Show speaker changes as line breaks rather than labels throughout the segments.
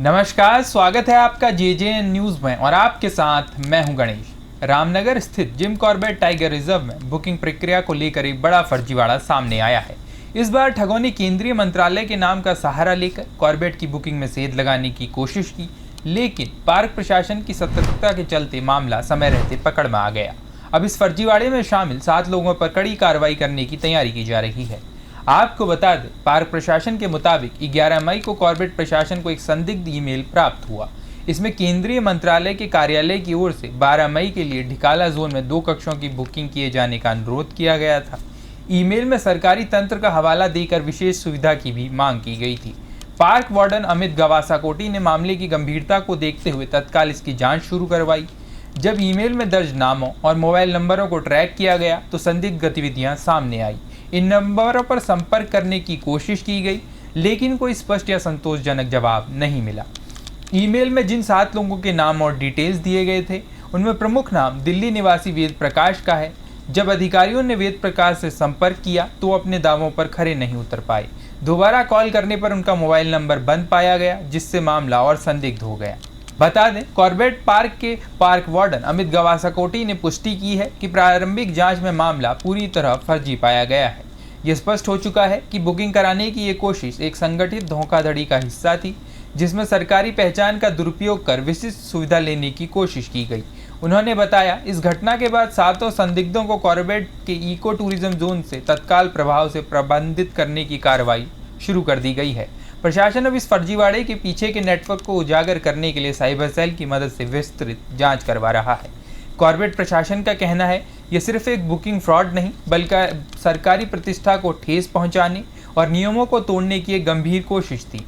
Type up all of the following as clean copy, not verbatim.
नमस्कार, स्वागत है आपका JJN न्यूज़ में और आपके साथ मैं हूं गणेश। रामनगर स्थित जिम कॉर्बेट टाइगर रिजर्व में बुकिंग प्रक्रिया को लेकर एक बड़ा फर्जीवाड़ा सामने आया है। इस बार ठगों ने केंद्रीय मंत्रालय के नाम का सहारा लेकर कॉर्बेट की बुकिंग में सेध लगाने की कोशिश की, लेकिन पार्क प्रशासन की सतर्कता के चलते मामला समय रहते पकड़ में आ गया। अब इस फर्जीवाड़े में शामिल 7 लोगों पर कड़ी कार्रवाई करने की तैयारी की जा रही है। आपको बता दें, पार्क प्रशासन के मुताबिक 11 मई को कॉर्बेट प्रशासन को एक संदिग्ध ईमेल प्राप्त हुआ। इसमें केंद्रीय मंत्रालय के कार्यालय की ओर से 12 मई के लिए ढिकाला जोन में 2 कक्षों की बुकिंग किए जाने का अनुरोध किया गया था। ईमेल में सरकारी तंत्र का हवाला देकर विशेष सुविधा की भी मांग की गई थी। पार्क वार्डन अमित गवासाकोटी ने मामले की गंभीरता को देखते हुए तत्काल इसकी जाँच शुरू करवाई। जब ईमेल में दर्ज नामों और मोबाइल नंबरों को ट्रैक किया गया तो संदिग्ध गतिविधियां सामने आई। इन नंबरों पर संपर्क करने की कोशिश की गई, लेकिन कोई स्पष्ट या संतोषजनक जवाब नहीं मिला। ईमेल में जिन 7 लोगों के नाम और डिटेल्स दिए गए थे, उनमें प्रमुख नाम दिल्ली निवासी वेद प्रकाश का है। जब अधिकारियों ने वेद प्रकाश से संपर्क किया तो अपने दावों पर खरे नहीं उतर पाए। दोबारा कॉल करने पर उनका मोबाइल नंबर बंद पाया गया, जिससे मामला और संदिग्ध हो गया। बता दें, कॉर्बेट पार्क के पार्क वार्डन अमित गवासाकोटी ने पुष्टि की है कि प्रारंभिक जांच में मामला पूरी तरह फर्जी पाया गया है। यह स्पष्ट हो चुका है कि बुकिंग कराने की ये कोशिश एक संगठित धोखाधड़ी का हिस्सा थी, जिसमें सरकारी पहचान का दुरुपयोग कर विशिष्ट सुविधा लेने की कोशिश की गई। उन्होंने बताया, इस घटना के बाद 7 संदिग्धों को कॉर्बेट के इको टूरिज्म जोन से तत्काल प्रभाव से प्रबंधित करने की कार्रवाई शुरू कर दी गई है। प्रशासन अब इस फर्जीवाड़े के पीछे के नेटवर्क को उजागर करने के लिए साइबर सेल की मदद से विस्तृत जांच करवा रहा है। कॉर्बेट प्रशासन का कहना है, यह सिर्फ एक बुकिंग फ्रॉड नहीं, बल्कि सरकारी प्रतिष्ठा को ठेस पहुंचाने और नियमों को तोड़ने की एक गंभीर कोशिश थी।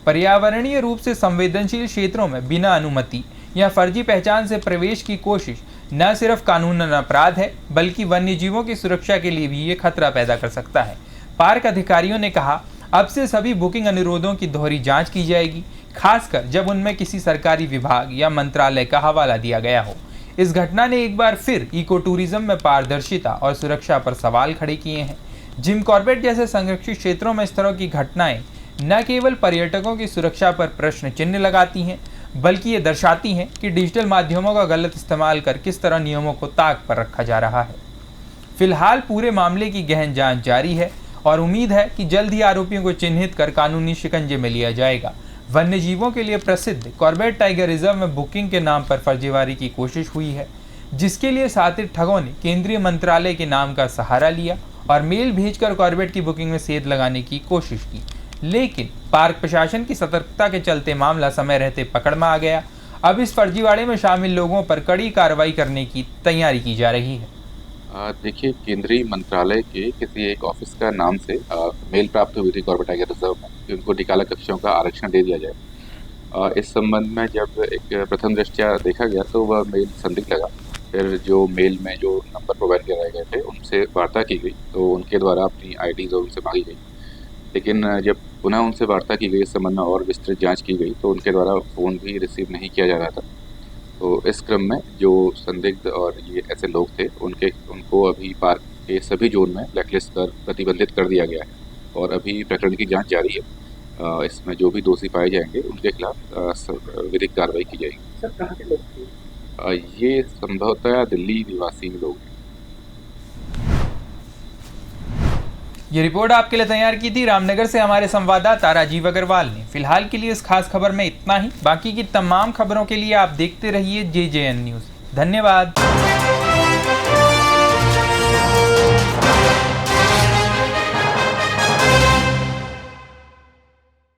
पर्यावरणीय रूप से संवेदनशील क्षेत्रों में बिना अनुमति या फर्जी पहचान से प्रवेश की कोशिश न सिर्फ कानूनन अपराध है, बल्कि वन्यजीवों की सुरक्षा के लिए भी ये खतरा पैदा कर सकता है। पार्क अधिकारियों ने कहा, अब से सभी बुकिंग अनुरोधों की दोहरी जांच की जाएगी, खासकर जब उनमें किसी सरकारी विभाग या मंत्रालय का हवाला दिया गया हो। इस घटना ने एक बार फिर इको टूरिज्म में पारदर्शिता और सुरक्षा पर सवाल खड़े किए हैं। जिम कॉर्बेट जैसे संरक्षित क्षेत्रों में इस तरह की घटनाएं न केवल पर्यटकों की सुरक्षा पर प्रश्न चिन्ह लगाती हैं, बल्कि ये दर्शाती हैं कि डिजिटल माध्यमों का गलत इस्तेमाल कर किस तरह नियमों को ताक पर रखा जा रहा है। फिलहाल पूरे मामले की गहन जाँच जारी है और उम्मीद है कि जल्द ही आरोपियों को चिन्हित कर कानूनी शिकंजे में लिया जाएगा। वन्यजीवों के लिए प्रसिद्ध कॉर्बेट टाइगर रिजर्व में बुकिंग के नाम पर फर्जीवाड़ी की कोशिश हुई है, जिसके लिए साथित ठगों ने केंद्रीय मंत्रालय के नाम का सहारा लिया और मेल भेजकर कॉर्बेट की बुकिंग में सेध लगाने की कोशिश की। लेकिन पार्क प्रशासन की सतर्कता के चलते मामला समय रहते पकड़ में आ गया। अब इस फर्जीवाड़े में शामिल लोगों पर कड़ी कार्रवाई करने की तैयारी की जा रही है।
देखिए, केंद्रीय मंत्रालय के किसी एक ऑफिस का नाम से मेल प्राप्त हुई थी कॉर्बेट टाइगर रिजर्व में कि उनको ढिकाला कक्षों का आरक्षण दे दिया जाए। इस संबंध में जब एक प्रथम दृष्टया देखा गया तो वह मेल संदिग्ध लगा। फिर जो मेल में जो नंबर प्रोवाइड कराए गए थे उनसे वार्ता की गई, तो उनके द्वारा अपनी आईडीज और उनसे मांगी गई। लेकिन जब पुनः उनसे वार्ता की गई, इस संबंध में और विस्तृत जाँच की गई तो उनके द्वारा फ़ोन भी रिसीव नहीं किया जा रहा था। तो इस क्रम में जो संदिग्ध और ये ऐसे लोग थे उनको अभी पार्क के सभी जोन में ब्लैकलिस्ट कर प्रतिबंधित कर दिया गया है और अभी प्रकरण की जांच जारी है। इसमें जो भी दोषी पाए जाएंगे उनके खिलाफ विधिक कार्रवाई की जाएगी।
सर, कहाँ के लोग थे?
ये संभवतः दिल्ली निवासी लोग हैं।
ये रिपोर्ट आपके लिए तैयार की थी रामनगर से हमारे संवाददाता राजीव अग्रवाल ने। फिलहाल के लिए इस खास खबर में इतना ही। बाकी की तमाम खबरों के लिए आप देखते रहिए JJN न्यूज़। धन्यवाद।